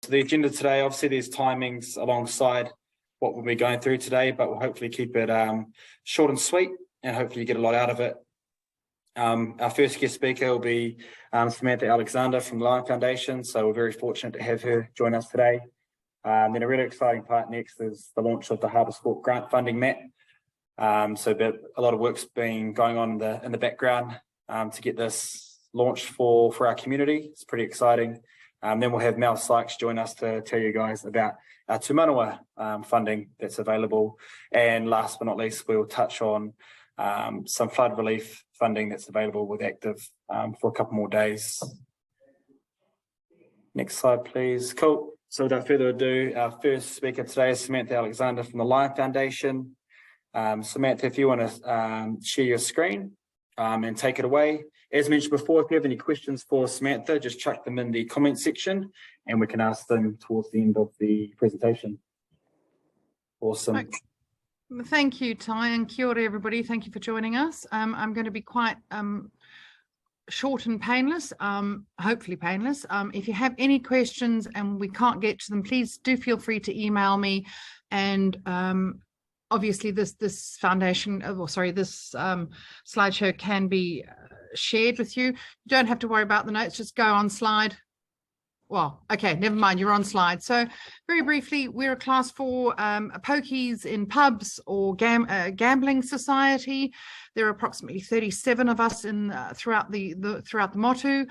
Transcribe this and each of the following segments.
So the agenda today, obviously there's timings alongside what we'll be going through today, but we'll hopefully keep it short and sweet and hopefully you get a lot out of it. Our first guest speaker will be Samantha Alexander from the Lion Foundation. So we're very fortunate to have her join us today. Then a really exciting part next is the launch of the Harbour Sport grant funding map. So a lot of work's been going on in the background to get this launched for our community. It's pretty exciting. Then we'll have Mel Sykes join us to tell you guys about our Tū Manawa funding that's available. And last but not least, we'll touch on some flood relief funding that's available with Active for a couple more days. Next slide, please. Cool. So without further ado, our first speaker today is Samantha Alexander from the Lion Foundation. Samantha, if you want to share your screen and take it away. As mentioned before, if you have any questions for Samantha, just chuck them in the comment section and we can ask them towards the end of the presentation. Awesome. Okay. Thank you, Ty, and kia ora, everybody. Thank you for joining us. I'm going to be quite short and painless, hopefully painless. If you have any questions and we can't get to them, please do feel free to email me. And obviously this foundation, this slideshow can be shared with you. You don't have to worry about the notes, just go on slide. Well, okay, never mind, you're on slide. So very briefly, we're a class 4 pokies in pubs or gambling society. There are approximately 37 of us in throughout the Motu.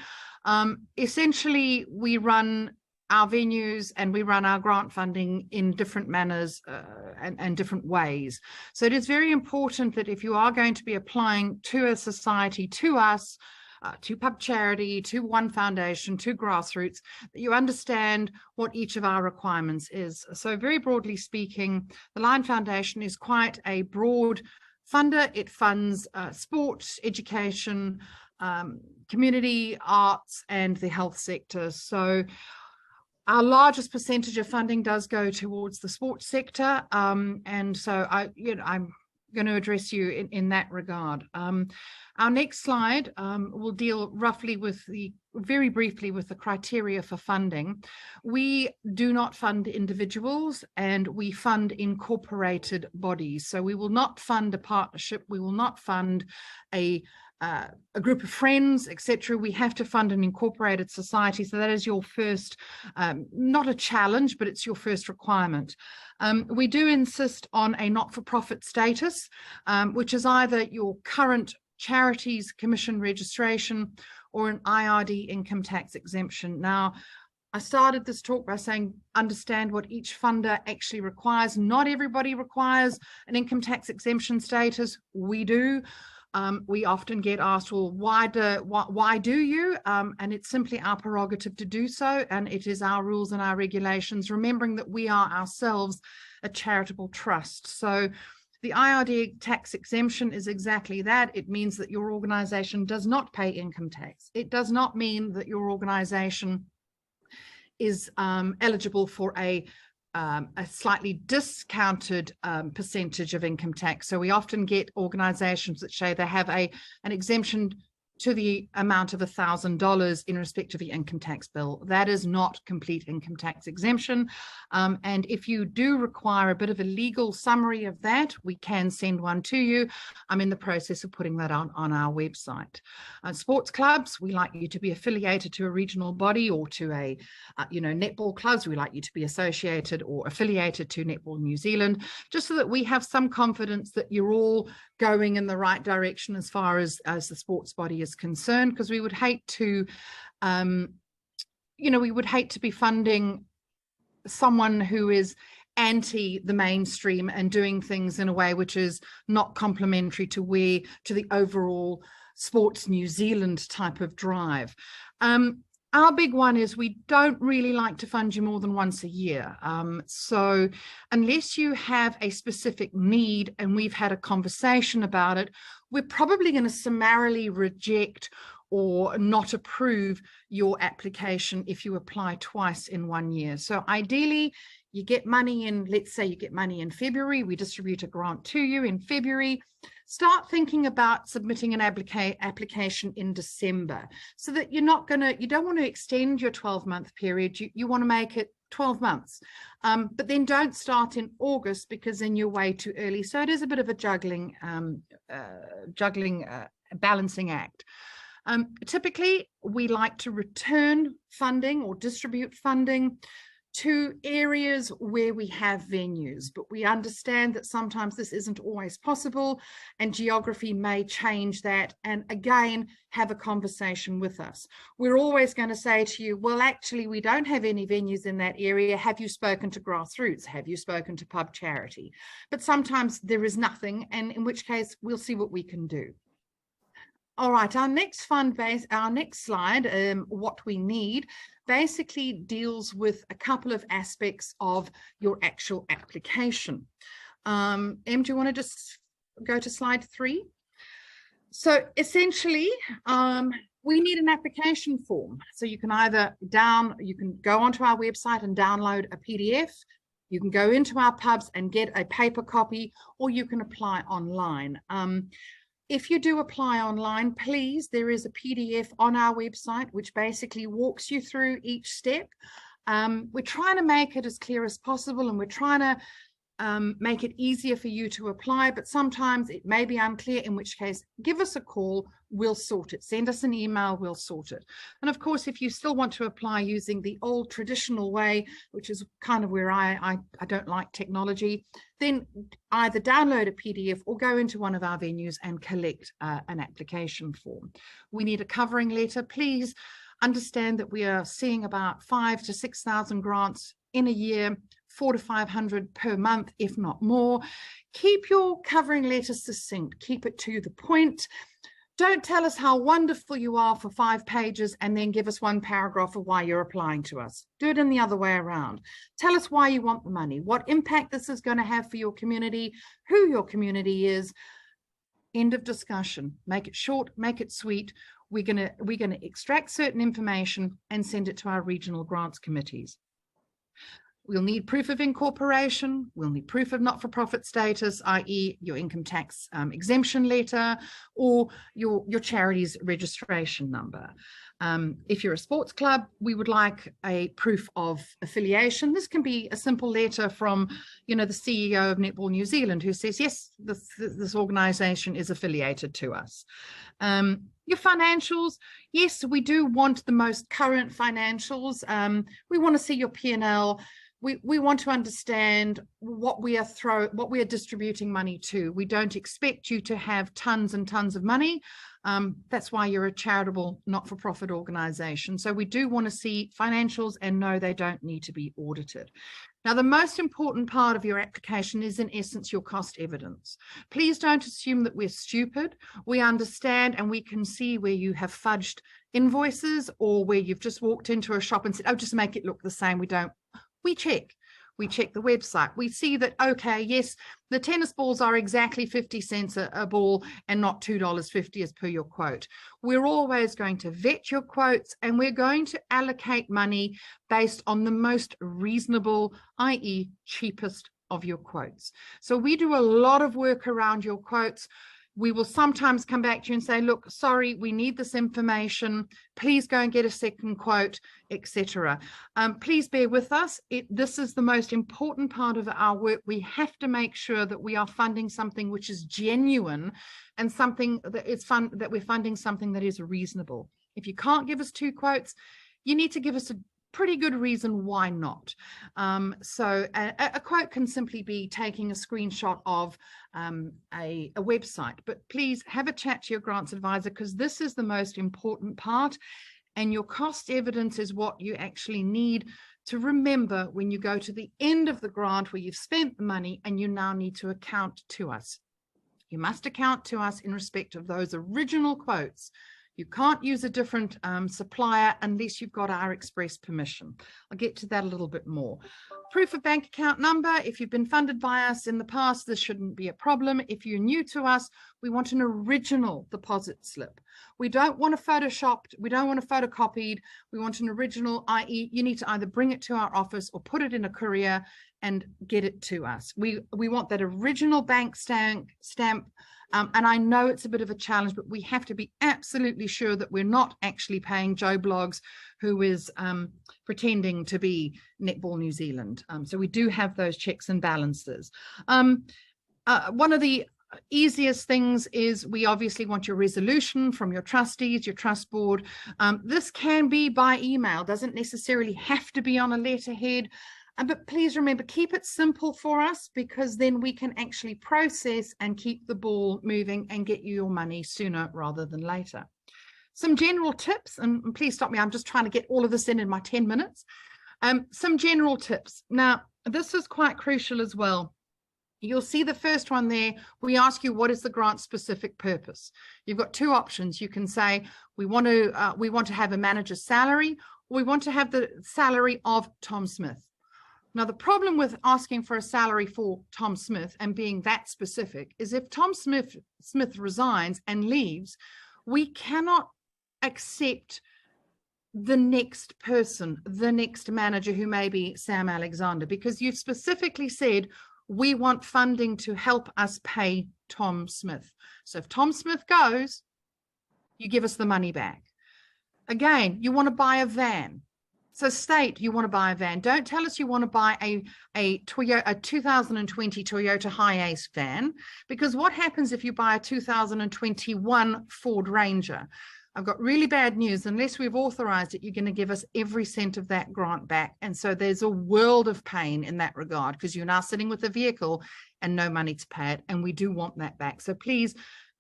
Essentially, we run our venues and we run our grant funding in different manners and different ways. So it is very important that if you are going to be applying to a society, to us, to pub charity, to One Foundation, to grassroots, that you understand what each of our requirements is. So very broadly speaking, the Lion Foundation is quite a broad funder. It funds sport, education, community, arts, and the health sector. So our largest percentage of funding does go towards the sports sector. And so I'm going to address you in that regard. Our next slide will deal roughly very briefly with the criteria for funding. We do not fund individuals and we fund incorporated bodies. So we will not fund a partnership. We will not fund a group of friends, etc. We have to fund an incorporated society. So that is your first, not a challenge, but it's your first requirement. We do insist on a not-for-profit status, which is either your current charities commission registration or an IRD income tax exemption. Now, I started this talk by saying, understand what each funder actually requires. Not everybody requires an income tax exemption status. We do. We often get asked, well, why do you? And it's simply our prerogative to do so. And it is our rules and our regulations, remembering that we are ourselves a charitable trust. So the IRD tax exemption is exactly that. It means that your organization does not pay income tax. It does not mean that your organization is eligible for a slightly discounted percentage of income tax. So we often get organizations that say they have an exemption to the amount of $1,000 in respect of the income tax bill. That is not complete income tax exemption. And if you do require a bit of a legal summary of that, we can send one to you. I'm in the process of putting that on our website. Sports clubs, we like you to be affiliated to a regional body or to a, netball clubs. We like you to be associated or affiliated to Netball New Zealand, just so that we have some confidence that you're all going in the right direction as far as the sports body is concerned, because we would hate to, be funding someone who is anti the mainstream and doing things in a way which is not complementary to the overall Sports New Zealand type of drive. Our big one is we don't really like to fund you more than once a year. So unless you have a specific need and we've had a conversation about it, we're probably going to summarily reject or not approve your application if you apply twice in 1 year. So ideally, you get money in, let's say you get money in February, we distribute a grant to you in February. Start thinking about submitting an application in December, so that you don't want to extend your 12-month period. You want to make it 12 months. But then don't start in August, because then you're way too early. So it is a bit of a balancing act. Typically, we like to return funding or distribute funding to areas where we have venues, but we understand that sometimes this isn't always possible, and geography may change that. And again, have a conversation with us. We're always going to say to you, well, actually, we don't have any venues in that area. Have you spoken to Grassroots? Have you spoken to Pub Charity? But sometimes there is nothing, and in which case we'll see what we can do. All right, our next slide, what we need, basically deals with a couple of aspects of your actual application. Em, do you want to just go to slide 3? So essentially, we need an application form. So you can either you can go onto our website and download a PDF. You can go into our pubs and get a paper copy, or you can apply online. If you do apply online, please, there is a PDF on our website which basically walks you through each step. We're trying to make it as clear as possible, and we're trying to make it easier for you to apply, but sometimes it may be unclear, in which case give us a call, we'll sort it. Send us an email, we'll sort it. And of course, if you still want to apply using the old traditional way, which is kind of where I don't like technology, then either download a PDF or go into one of our venues and collect an application form. We need a covering letter. Please understand that we are seeing about 5,000 to 6,000 grants in a year, 400 to 500 per month, if not more. Keep your covering letter succinct, keep it to the point. Don't tell us how wonderful you are for 5 pages and then give us 1 paragraph of why you're applying to us. Do it in the other way around. Tell us why you want the money, what impact this is going to have for your community, who your community is. End of discussion. Make it short, make it sweet. We're going to extract certain information and send it to our regional grants committees. We'll need proof of incorporation. We'll need proof of not-for-profit status, i.e. your income tax exemption letter, or your charity's registration number. If you're a sports club, we would like a proof of affiliation. This can be a simple letter from, the CEO of Netball New Zealand, who says, yes, this organisation is affiliated to us. Your financials, yes, we do want the most current financials. We want to see your P&L. We want to understand what we are distributing money to. We don't expect you to have tons and tons of money. That's why you're a charitable, not-for-profit organization. So we do want to see financials, and no, they don't need to be audited. Now, the most important part of your application is, in essence, your cost evidence. Please don't assume that we're stupid. We understand, and we can see where you have fudged invoices, or where you've just walked into a shop and said, oh, just make it look the same. We check the website. We see that, okay, yes, the tennis balls are exactly 50 cents a ball and not $2.50 as per your quote. We're always going to vet your quotes, and we're going to allocate money based on the most reasonable, i.e. cheapest of your quotes. So we do a lot of work around your quotes. We will sometimes come back to you and say, look, sorry, we need this information. Please go and get a second quote, etc. Please bear with us. This is the most important part of our work. We have to make sure that we are funding something which is genuine, and something that is that we're funding something that is reasonable. If you can't give us 2 quotes, you need to give us a pretty good reason why not. So a quote can simply be taking a screenshot of a website, but please have a chat to your grants advisor, because this is the most important part, and your cost evidence is what you actually need to remember when you go to the end of the grant where you've spent the money and you now need to account to us. You must account to us in respect of those original quotes. You can't use a different supplier unless you've got our express permission. I'll get to that a little bit more. Proof of bank account number. If you've been funded by us in the past, this shouldn't be a problem. If you're new to us, we want an original deposit slip. We don't want a photoshopped, we don't want a photocopied. We want an original, i.e. you need to either bring it to our office or put it in a courier and get it to us. We want that original bank stamp And I know it's a bit of a challenge, but we have to be absolutely sure that we're not actually paying Joe Bloggs, who is pretending to be Netball New Zealand. So we do have those checks and balances. One of the easiest things is we obviously want your resolution from your trustees, your trust board. This can be by email, doesn't necessarily have to be on a letterhead. But please remember, keep it simple for us, because then we can actually process and keep the ball moving and get you your money sooner rather than later. Some general tips, and please stop me, I'm just trying to get all of this in my 10 minutes. Some general tips. Now, this is quite crucial as well. You'll see the first one there. We ask you, what is the grant specific purpose? You've got two options. You can say, we want to have a manager's salary, or we want to have the salary of Tom Smith. Now, the problem with asking for a salary for Tom Smith and being that specific is if Tom Smith resigns and leaves, we cannot accept the next person, the next manager, who may be Sam Alexander, because you've specifically said, we want funding to help us pay Tom Smith. So if Tom Smith goes, you give us the money back. Again, you want to buy a van. So state you want to buy a van. Don't tell us you want to buy a 2020 Toyota Hiace van, because what happens if you buy a 2021 Ford Ranger? I've got really bad news. Unless we've authorized it, you're going to give us every cent of that grant back. And so there's a world of pain in that regard, because you're now sitting with a vehicle and no money to pay it. And we do want that back. So please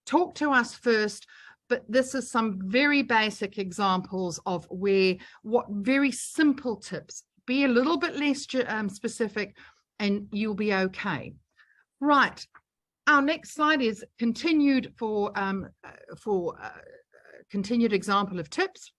talk to us first. But this is some very basic examples of what very simple tips. Be a little bit less specific and you'll be okay. Right. Our next slide is continued continued example of tips.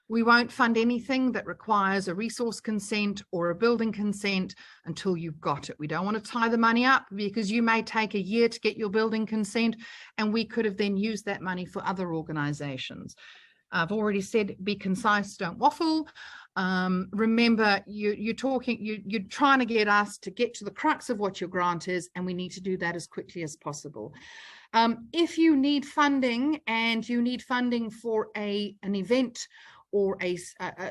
We won't fund anything that requires a resource consent or a building consent until you've got it. We don't want to tie the money up, because you may take a year to get your building consent, and we could have then used that money for other organizations. I've already said, be concise, don't waffle. Remember, you're trying to get us to get to the crux of what your grant is, and we need to do that as quickly as possible. If you need funding, and you need funding for an event or a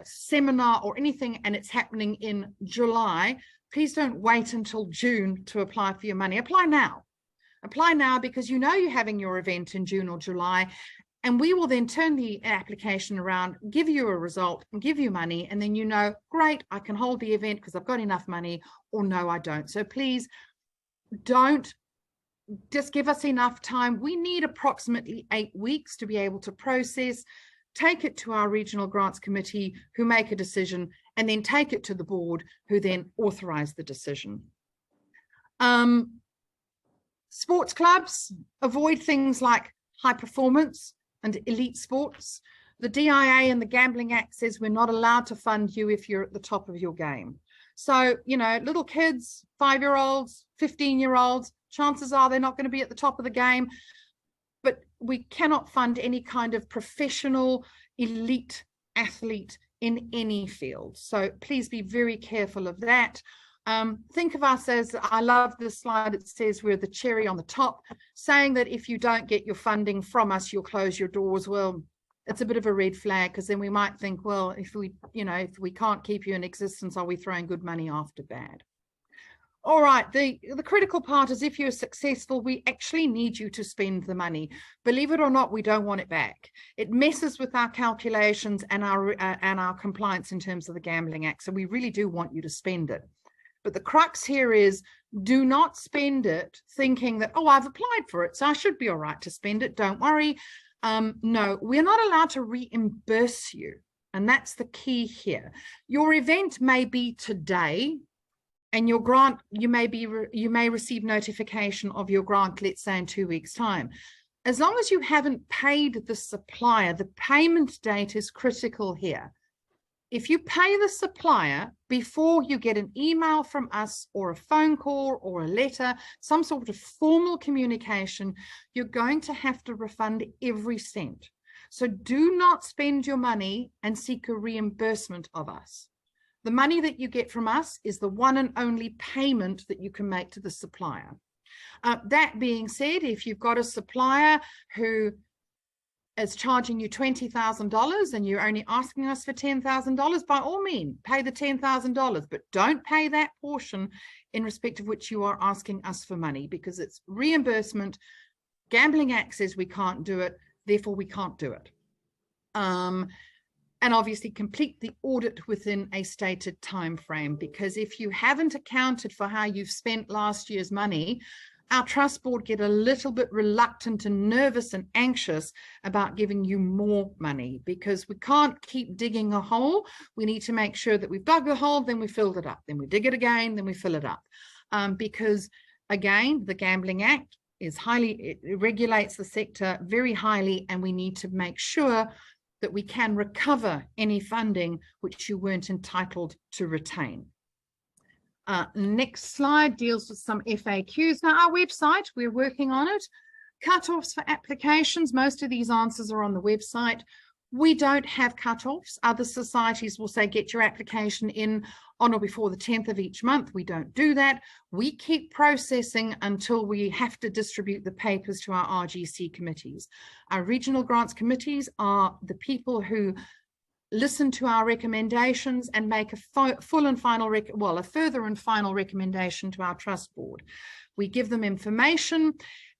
seminar or anything, and it's happening in July, please don't wait until June to apply for your money. Apply now. Apply now, because you know you're having your event in June or July, and we will then turn the application around, give you a result and give you money, and then you know, great, I can hold the event because I've got enough money, or no, I don't. So please don't, just give us enough time. We need approximately 8 weeks to be able to process, take it to our regional grants committee, who make a decision, and then take it to the board, who then authorize the decision. Sports clubs, avoid things like high performance and elite sports. The DIA and the Gambling Act says we're not allowed to fund you if you're at the top of your game. So, you know, little kids, 5-year-olds, 15-year-olds, chances are they're not going to be at the top of the game. But we cannot fund any kind of professional elite athlete in any field. So please be very careful of that. Think of us as, I love this slide, it says we're the cherry on the top, saying that if you don't get your funding from us, you'll close your doors. Well, it's a bit of a red flag, because then we might think, well, if we can't keep you in existence, are we throwing good money after bad? All right, the critical part is, if you're successful, we actually need you to spend the money. Believe it or not, we don't want it back. It messes with our calculations and our compliance in terms of the Gambling Act. So we really do want you to spend it. But the crux here is, do not spend it thinking that, oh, I've applied for it, so I should be all right to spend it. Don't worry. No, we're not allowed to reimburse you. And that's the key here. Your event may be today, and your grant, you may receive notification of your grant, let's say in 2 weeks' time. As long as you haven't paid the supplier, the payment date is critical here. If you pay the supplier before you get an email from us, or a phone call, or a letter, some sort of formal communication, you're going to have to refund every cent. So do not spend your money and seek a reimbursement of us. The money that you get from us is the one and only payment that you can make to the supplier. That being said, if you've got a supplier who is charging you $20,000 and you're only asking us for $10,000, by all means, pay the $10,000, but don't pay that portion in respect of which you are asking us for money, because it's reimbursement. Gambling Act says we can't do it, therefore we can't do it. And obviously complete the audit within a stated time frame, because if you haven't accounted for how you've spent last year's money, our trust board get a little bit reluctant and nervous and anxious about giving you more money, because we can't keep digging a hole. We need to make sure that we've dug a hole, then we filled it up, then we dig it again, then we fill it up. Because again, the Gambling Act is it regulates the sector very highly, and we need to make sure that we can recover any funding which you weren't entitled to retain. Next slide deals with some FAQs. Now, our website, we're working on it. Cutoffs for applications, most of these answers are on the website. We don't have cutoffs. Other societies will say, get your application in on or before the 10th of each month. We don't do that. We keep processing until we have to distribute the papers to our RGC committees. Our regional grants committees are the people who listen to our recommendations and make a full and final, a further and final recommendation to our trust board. We give them information,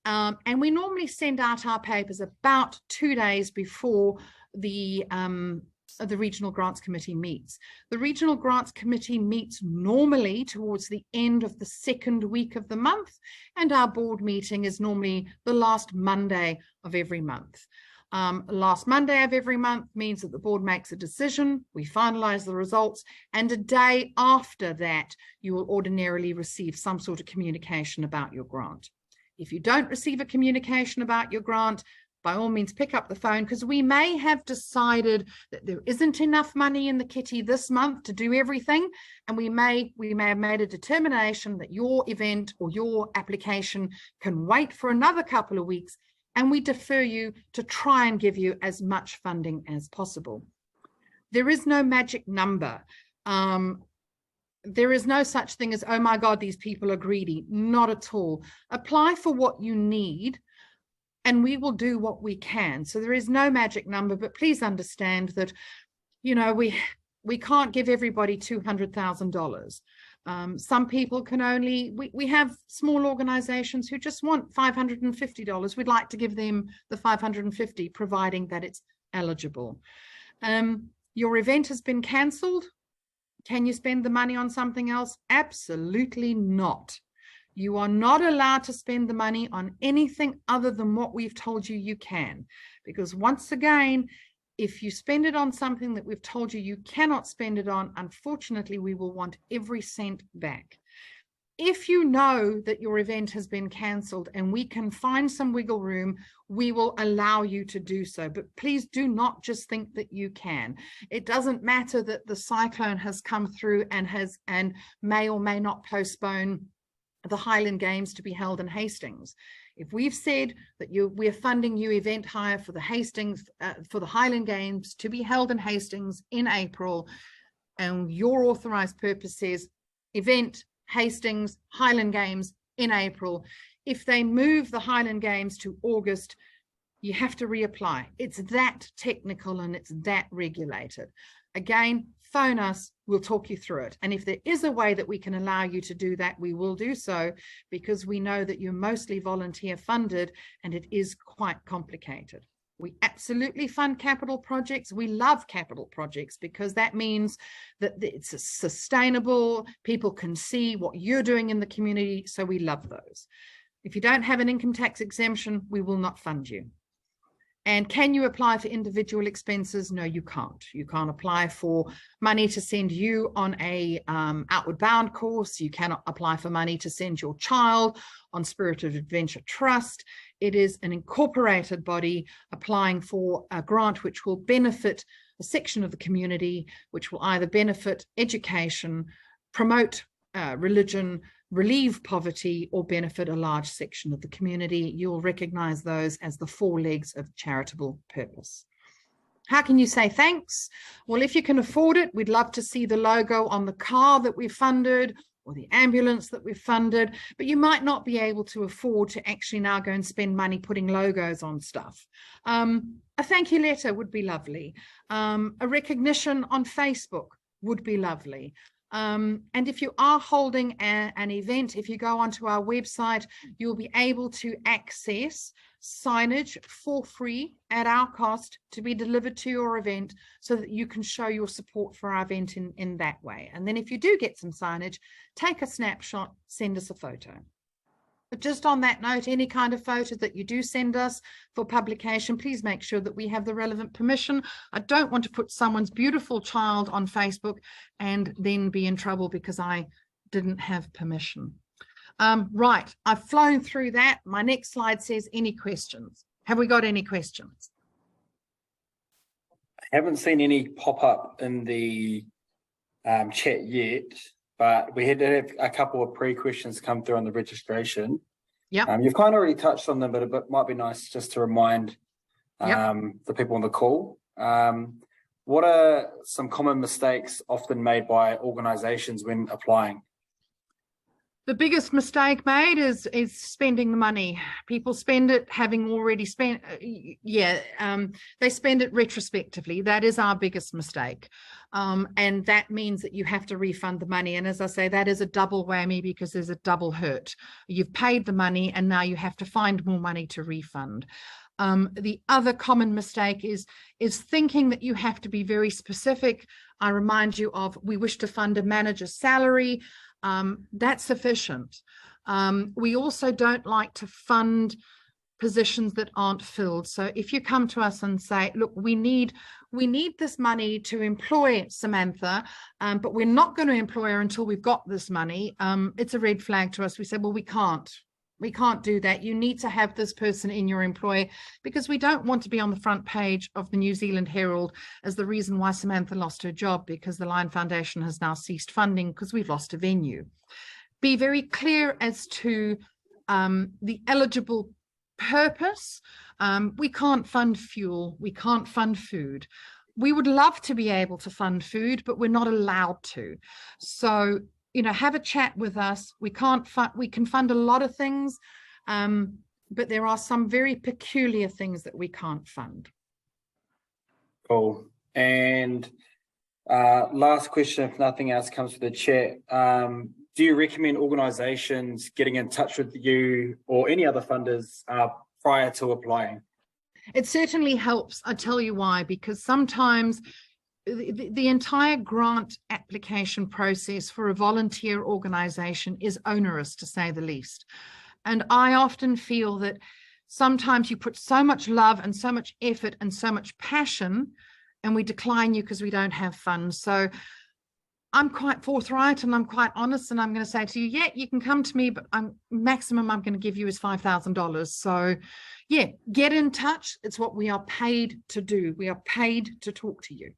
and we normally send out our papers about 2 days before the Regional Grants Committee meets. The Regional Grants Committee meets normally towards the end of the second week of the month, and our board meeting is normally the last Monday of every month. Last Monday of every month means that the board makes a decision, we finalize the results, and a day after that, you will ordinarily receive some sort of communication about your grant. If you don't receive a communication about your grant, by all means, pick up the phone, because we may have decided that there isn't enough money in the kitty this month to do everything, and we may have made a determination that your event or your application can wait for another couple of weeks, and we defer you to try and give you as much funding as possible. There is no magic number. There is no such thing as, oh my God, these people are greedy. Not at all. Apply for what you need, and we will do what we can. So there is no magic number, but please understand that, you know, we can't give everybody $200,000. Some people can only, we have small organizations who just want $550. We'd like to give them the $550, providing that it's eligible. Your event has been cancelled. Can you spend the money on something else? Absolutely not. You are not allowed to spend the money on anything other than what we've told you you can. Because once again, if you spend it on something that we've told you you cannot spend it on, unfortunately, we will want every cent back. If you know that your event has been cancelled and we can find some wiggle room, we will allow you to do so. But please do not just think that you can. It doesn't matter that the cyclone has come through and may or may not postpone the Highland Games to be held in Hastings. If we've said that we're funding you event hire for the Highland Games to be held in Hastings in April, and your authorised purpose says event Hastings Highland Games in April, if they move the Highland Games to August, you have to reapply. It's that technical and it's that regulated. Again, phone us, we'll talk you through it. And if there is a way that we can allow you to do that, we will do so, because we know that you're mostly volunteer funded and it is quite complicated. We absolutely fund capital projects. We love capital projects because that means that it's sustainable. People can see what you're doing in the community. So we love those. If you don't have an income tax exemption, we will not fund you. And can you apply for individual expenses? No, you can't. You can't apply for money to send you on a outward bound course. You cannot apply for money to send your child on Spirit of Adventure Trust. It is an incorporated body applying for a grant which will benefit a section of the community, which will either benefit education, promote religion, relieve poverty, or benefit a large section of the community. You'll recognize those as the 4 legs of charitable purpose. How can you say thanks? Well, if you can afford it, we'd love to see the logo on the car that we funded, or the ambulance that we've funded, but you might not be able to afford to actually now go and spend money putting logos on stuff. A thank you letter would be lovely. A recognition on Facebook would be lovely. And if you are holding an event, if you go onto our website, you'll be able to access signage for free at our cost to be delivered to your event so that you can show your support for our event in that way. And then if you do get some signage, take a snapshot, send us a photo. But just on that note, any kind of photo that you do send us for publication, please make sure that we have the relevant permission. I don't want to put someone's beautiful child on Facebook and then be in trouble because I didn't have permission. Right, I've flown through that. My next slide says any questions. Have we got any questions? I haven't seen any pop up in the chat yet, but we had to have a couple of pre-questions come through on the registration. Yeah. You've kind of already touched on them, but it might be nice just to remind the people on the call. What are some common mistakes often made by organisations when applying? The biggest mistake made is spending the money. People spend it having already spent, they spend it retrospectively. That is our biggest mistake. And that means that you have to refund the money. And as I say, that is a double whammy because there's a double hurt. You've paid the money and now you have to find more money to refund. The other common mistake is thinking that you have to be very specific. I remind you of, we wish to fund a manager's salary. That's sufficient. We also don't like to fund positions that aren't filled. So if you come to us and say, look, we need this money to employ Samantha, but we're not going to employ her until we've got this money, it's a red flag to us. We say, well, we can't do that. You need to have this person in your employ because we don't want to be on the front page of the New Zealand Herald as the reason why Samantha lost her job because the Lion Foundation has now ceased funding because we've lost a venue. Be very clear as to the eligible purpose. We can't fund fuel. We can't fund food. We would love to be able to fund food, but we're not allowed to. So have a chat with us. We can fund a lot of things, but there are some very peculiar things that we can't fund. Cool. And last question, if nothing else comes to the chat. Do you recommend organisations getting in touch with you or any other funders prior to applying? It certainly helps. I tell you why, because sometimes the entire grant application process for a volunteer organisation is onerous, to say the least. And I often feel that sometimes you put so much love and so much effort and so much passion, and we decline you because we don't have funds. So I'm quite forthright and I'm quite honest, and I'm going to say to you, yeah, you can come to me, but maximum I'm going to give you is $5,000. So yeah, get in touch. It's what we are paid to do. We are paid to talk to you.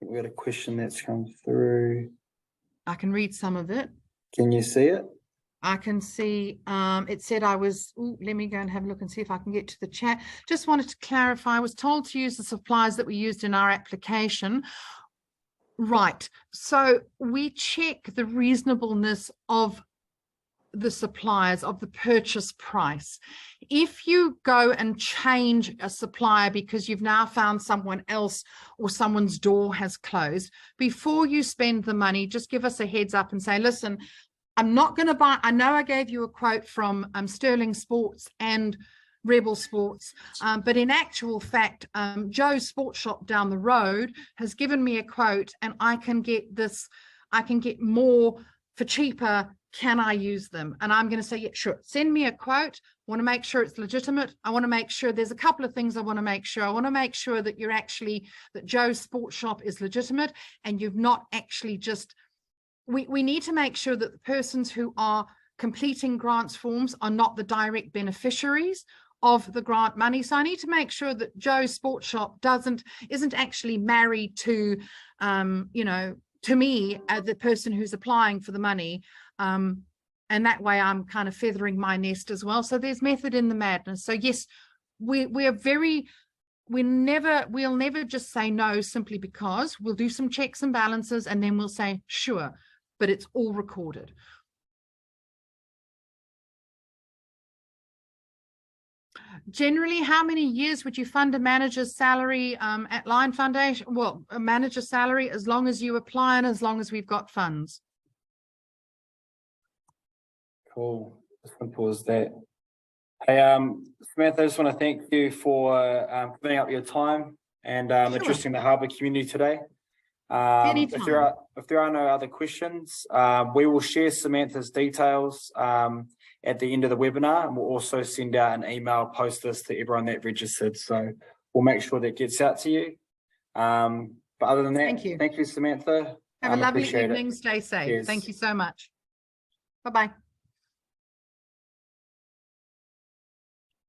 We got a question that's come through. I can read some of it. Can you see it? I can see, it said let me go and have a look and see if I can get to the chat. Just wanted to clarify, I was told to use the supplies that we used in our application. Right, so we check the reasonableness of the suppliers, of the purchase price. If you go and change a supplier because you've now found someone else or someone's door has closed, before you spend the money, just give us a heads up and say, listen, I'm not going to buy, I know I gave you a quote from Sterling Sports and Rebel Sports, but in actual fact, Joe's Sports Shop down the road has given me a quote and I can get this, I can get more for cheaper. Can I use them? And I'm going to say, yeah, sure. Send me a quote. I want to make sure it's legitimate. I want to make sure there's a couple of things I want to make sure. I want to make sure that you're actually, that Joe's Sports Shop is legitimate and you've not actually just, we need to make sure that the persons who are completing grants forms are not the direct beneficiaries of the grant money. So I need to make sure that Joe's Sports Shop isn't actually married to, to me, the person who's applying for the money. And that way I'm kind of feathering my nest as well. So there's method in the madness. So yes, we are very we'll never just say no simply because. We'll do some checks and balances and then we'll say sure, but it's all recorded. Generally, how many years would you fund a manager's salary at Lion Foundation? Well, a manager's salary, as long as you apply and as long as we've got funds. Cool. Simple as that. Hey, Samantha, I just want to thank you for giving up your time and addressing the Harbour community today. If there are no other questions, we will share Samantha's details at the end of the webinar, and we'll also send out an email post this to everyone that registered. So we'll make sure that gets out to you. But other than that, thank you, Samantha. Have a lovely evening. Stay safe. Cheers. Thank you so much. Bye-bye.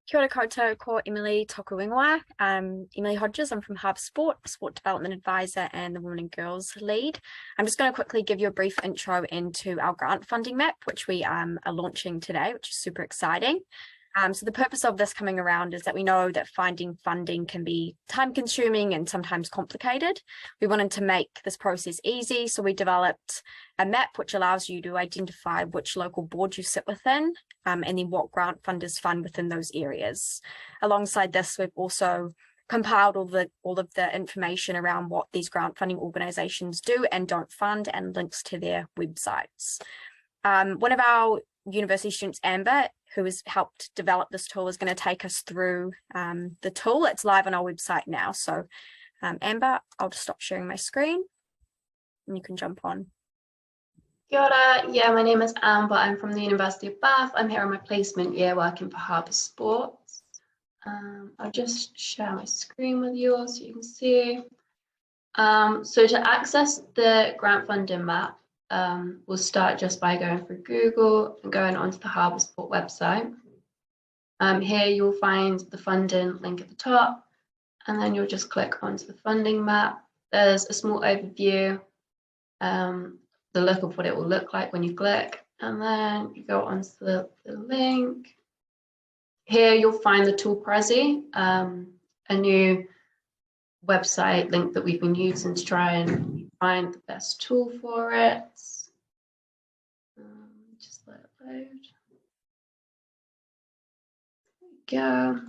Kia ora koutou, ko Emily toku ingoa. Emily Hodges, I'm from Harbour Sport, Sport Development Advisor and the Women and Girls Lead. I'm just going to quickly give you a brief intro into our grant funding map, which we are launching today, which is super exciting. So the purpose of this coming around is that we know that finding funding can be time consuming and sometimes complicated. We wanted to make this process easy, so we developed a map which allows you to identify which local board you sit within and then what grant funders fund within those areas. Alongside this, we've also compiled all of the information around what these grant funding organisations do and don't fund and links to their websites. One of our university students, Amber, who has helped develop this tool, is going to take us through the tool. It's live on our website now. So Amber, I'll just stop sharing my screen and you can jump on. Kia ora. Yeah, my name is Amber. I'm from the University of Bath. I'm here on my placement year working for Harbour Sport. I'll just share my screen with you all so you can see. So to access the grant funding map, we'll start just by going through Google and going onto the Harbour Sport website. Here you'll find the funding link at the top, and then you'll just click onto the funding map. There's a small overview, the look of what it will look like when you click, and then you go onto the link. Here you'll find the tool Prezi, a new website link that we've been using to try and find the best tool for it. Just let it load. There we go.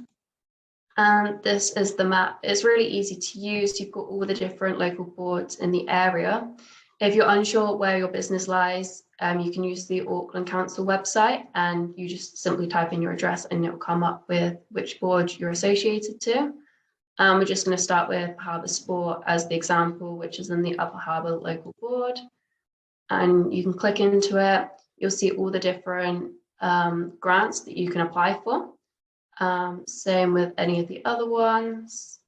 And this is the map. It's really easy to use. You've got all the different local boards in the area. If you're unsure where your business lies, you can use the Auckland Council website and you just simply type in your address and it will come up with which board you're associated to. We're just going to start with Harbour Sport as the example, which is in the Upper Harbour local board. And you can click into it. You'll see all the different grants that you can apply for. Same with any of the other ones.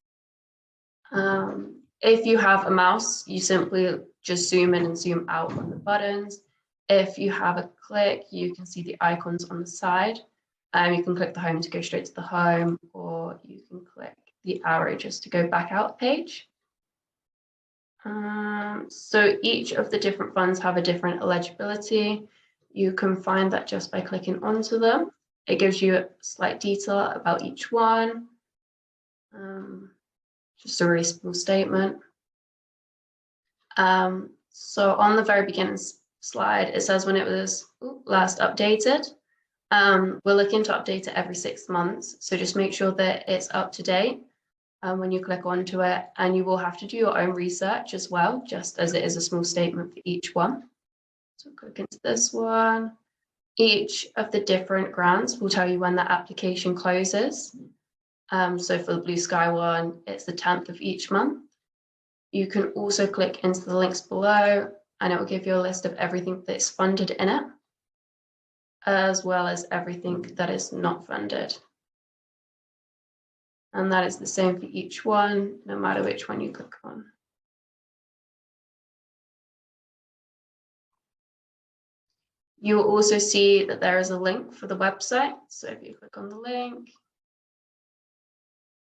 If you have a mouse, you simply just zoom in and zoom out on the buttons. If you have a click, you can see the icons on the side. You can click the home to go straight to the home, or you can click the arrow just to go back out page. So each of the different funds have a different eligibility. You can find that just by clicking onto them. It gives you a slight detail about each one. Just a really small statement. So on the very beginning slide, it says when it was last updated. We're looking to update it every 6 months. So just make sure that it's up to date when you click onto it, and you will have to do your own research as well, just as it is a small statement for each one. So click into this one. Each of the different grants will tell you when the application closes. So for the Blue Sky one, it's the 10th of each month. You can also click into the links below and it will give you a list of everything that's funded in it, as well as everything that is not funded. And that is the same for each one, no matter which one you click on. You will also see that there is a link for the website. So if you click on the link,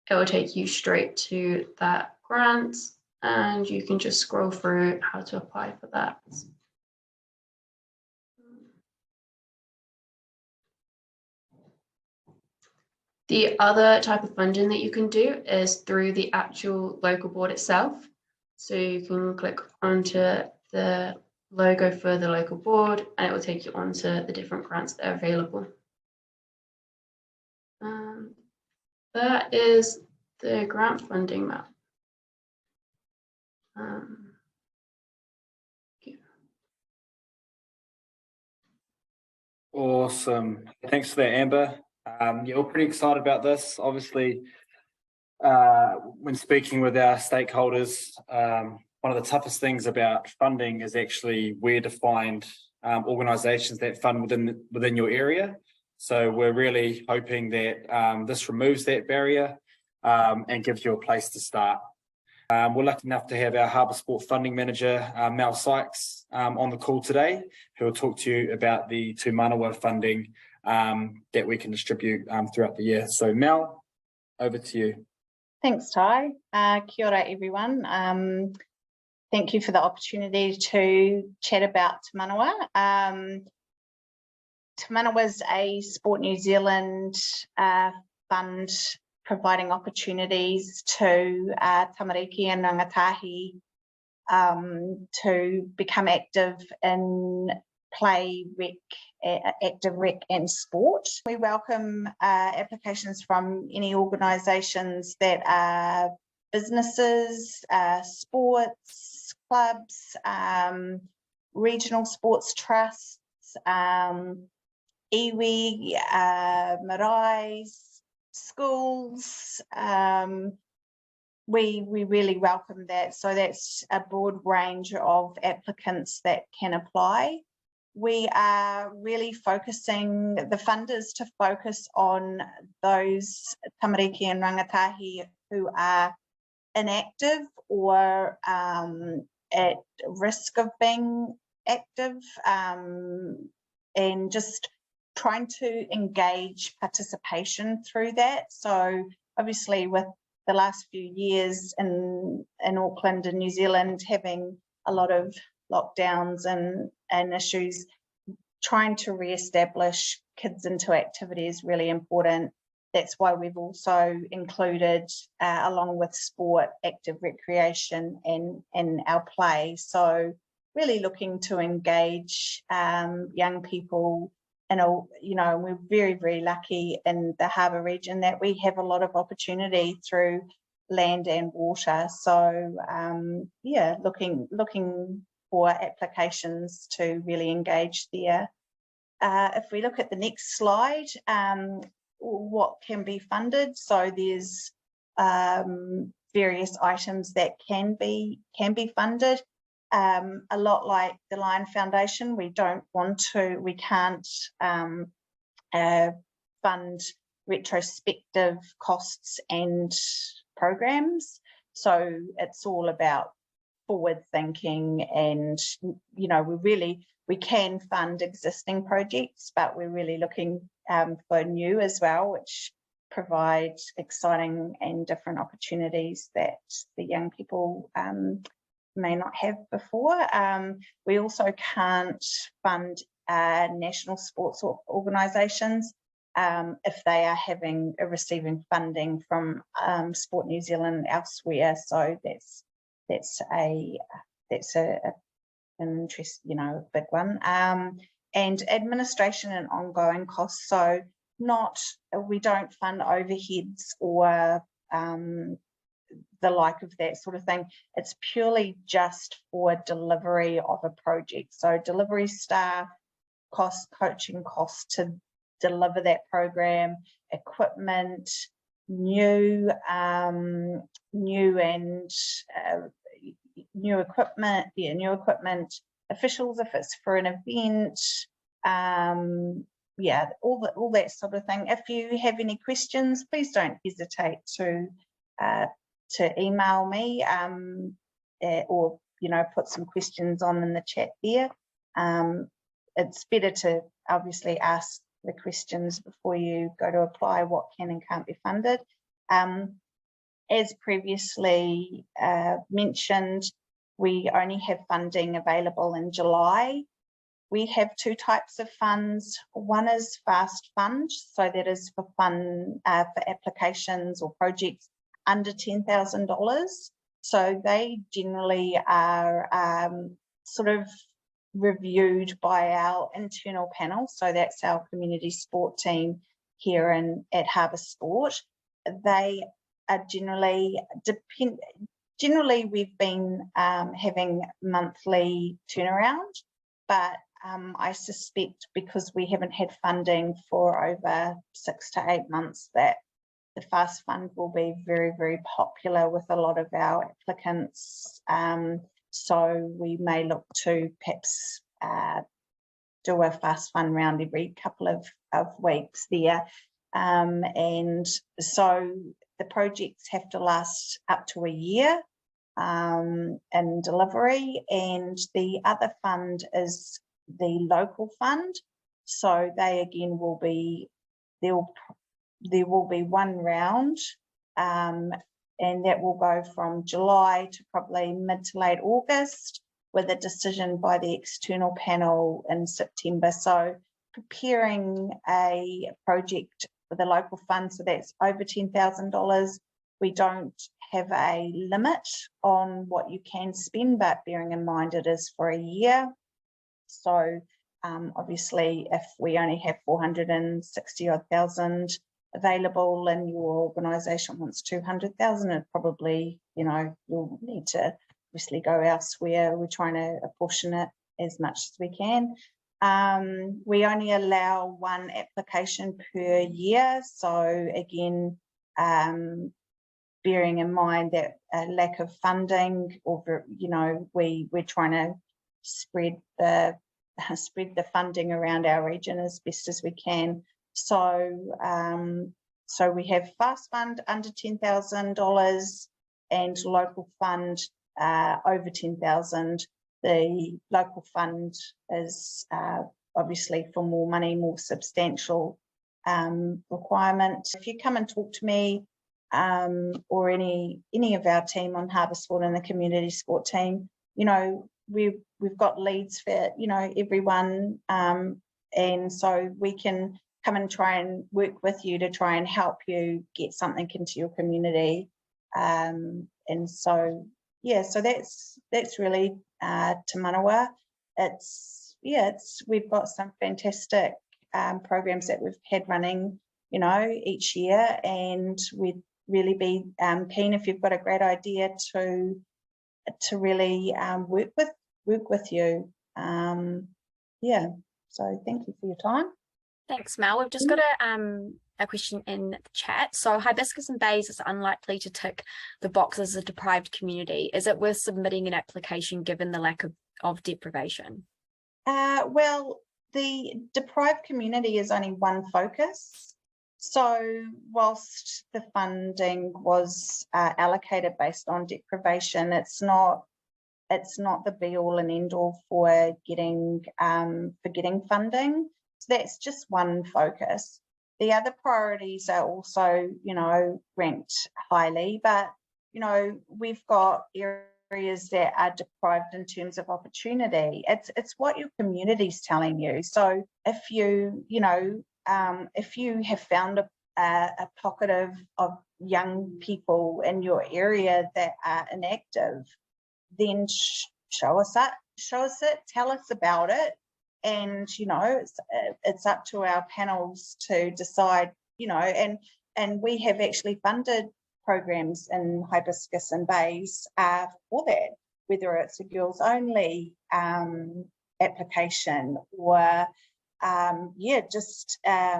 it will take you straight to that grant, and you can just scroll through how to apply for that. The other type of funding that you can do is through the actual local board itself. So you can click onto the logo for the local board and it will take you onto the different grants that are available. That is the grant funding map. Awesome. Thanks for that, Amber. Yeah, we're pretty excited about this. Obviously, when speaking with our stakeholders, one of the toughest things about funding is actually where to find organisations that fund within your area. So we're really hoping that this removes that barrier and gives you a place to start. We're lucky enough to have our Harbour Sport funding manager, Mel Sykes, on the call today, who will talk to you about the Tū Manawa funding that we can distribute throughout the year. So Mel, over to you. Thanks, Ty. Kia ora, everyone. Thank you for the opportunity to chat about Tū Manawa. Tū Manawa is a Sport New Zealand fund providing opportunities to tamariki and rangatahi to become active in play, active rec and sport. We welcome applications from any organisations that are businesses, sports, clubs, regional sports trusts, iwi, maraes, schools. We really welcome that. So that's a broad range of applicants that can apply. We are really focusing the funders to focus on those tamariki and rangatahi who are inactive or at risk of being active, and just trying to engage participation through that. So obviously with the last few years in Auckland and New Zealand having a lot of lockdowns and issues, trying to re-establish kids into activity is really important. That's why we've also included, along with sport, active recreation and our play. So really looking to engage young people. And we're very, very lucky in the Harbour region that we have a lot of opportunity through land and water. So yeah, looking for applications to really engage there. If we look at the next slide, what can be funded? So there's various items that can be funded. A lot like the Lion Foundation, we can't fund retrospective costs and programs. So it's all about forward thinking, and we can fund existing projects, but we're really looking for new as well, which provide exciting and different opportunities that the young people may not have before. We also can't fund national sports organisations if they are receiving funding from Sport New Zealand elsewhere. So that's an interest, a big one. And administration and ongoing costs. So we don't fund overheads or the like of that sort of thing. It's purely just for delivery of a project. So delivery staff costs, coaching costs to deliver that program, equipment, new equipment, officials if it's for an event, all that sort of thing. If you have any questions, please don't hesitate to email me or put some questions on in the chat there. It's better to obviously ask the questions before you go to apply what can and can't be funded. As previously mentioned, we only have funding available in July. we have two types of funds. One is fast fund, so that is for for applications or projects under $10,000. So they generally are sort of reviewed by our internal panel. So that's our community sport team here at Harbour Sport. They are generally we've been having monthly turnaround, but I suspect because we haven't had funding for over 6 to 8 months that the fast fund will be very, very popular with a lot of our applicants. So we may look to perhaps do a fast fund round every couple of weeks there. And so the projects have to last up to a year in delivery. And the other fund is the local fund. So they again will be, there will be one round, and that will go from July to probably mid to late August, with a decision by the external panel in September. So preparing a project for the local fund, so that's over $10,000. We don't have a limit on what you can spend, but bearing in mind it is for a year. So obviously if we only have 460,000 available and your organisation wants 200,000, it probably, you'll need to obviously go elsewhere. We're trying to apportion it as much as we can. We only allow one application per year. So again, bearing in mind that lack of funding, or we're trying to spread the funding around our region as best as we can. So so we have fast fund under $10,000 and local fund over 10,000. The local fund is obviously for more money, more substantial requirement. If you come and talk to me or any of our team on Harbour Sport and the community sport team, we've got leads for everyone, and so we can come and try and work with you to try and help you get something into your community. And so so that's really Tū Manawa. We've got some fantastic programs that we've had running each year, and we'd really be keen if you've got a great idea to really work with you. So thank you for your time. Thanks, Mel. We've just got a question in the chat. So Hibiscus and Bays is unlikely to tick the box as a deprived community. Is it worth submitting an application given the lack of deprivation? Well, the deprived community is only one focus. So whilst the funding was allocated based on deprivation, it's not the be all and end all for getting funding. So that's just one focus. The other priorities are also, ranked highly, but, we've got areas that are deprived in terms of opportunity. It's what your community's telling you. So if if you have found a pocket of young people in your area that are inactive, then show us it, tell us about it. And, it's up to our panels to decide, and we have actually funded programs in Hibiscus and Bays for that, whether it's a girls only application or, just a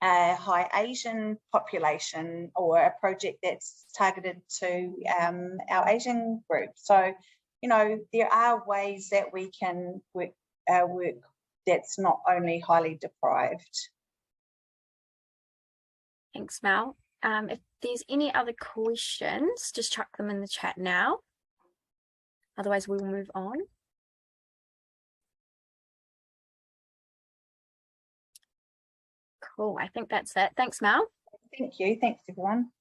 high Asian population, or a project that's targeted to our Asian group. So, there are ways that we can work that's not only highly deprived. Thanks, Mel. If there's any other questions, just chuck them in the chat now. Otherwise, we will move on. Cool. I think that's it. Thanks, Mel. Thank you. Thanks, everyone.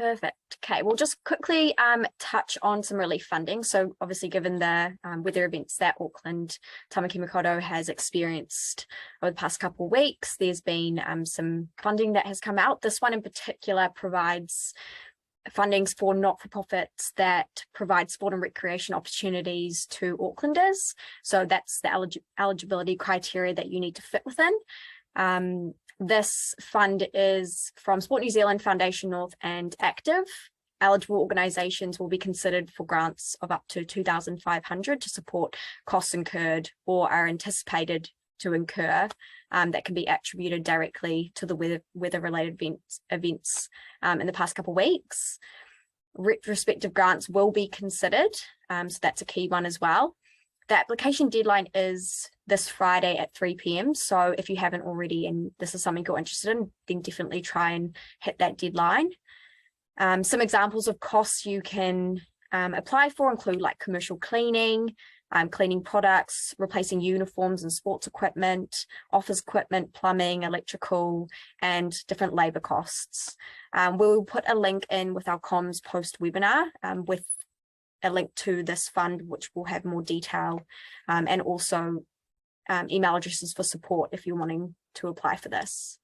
Perfect. Okay, we'll just quickly touch on some relief funding. So obviously, given the weather events that Auckland Tamaki Makaurau has experienced over the past couple of weeks, there's been some funding that has come out. This one in particular provides fundings for not-for-profits that provide sport and recreation opportunities to Aucklanders. So that's the eligibility criteria that you need to fit within. This fund is from Sport New Zealand, Foundation North and Active. Eligible organisations will be considered for grants of up to $2,500 to support costs incurred or are anticipated to incur that can be attributed directly to the weather-related events in the past couple of weeks. Retrospective grants will be considered, so that's a key one as well. The application deadline is this Friday at 3 p.m. So if you haven't already and this is something you're interested in, then definitely try and hit that deadline. Some examples of costs you can apply for include like commercial cleaning, cleaning products, replacing uniforms and sports equipment, office equipment, plumbing, electrical, and different labour costs. We'll put a link in with our comms post-webinar with a link to this fund, which will have more detail and also email addresses for support if you're wanting to apply for this.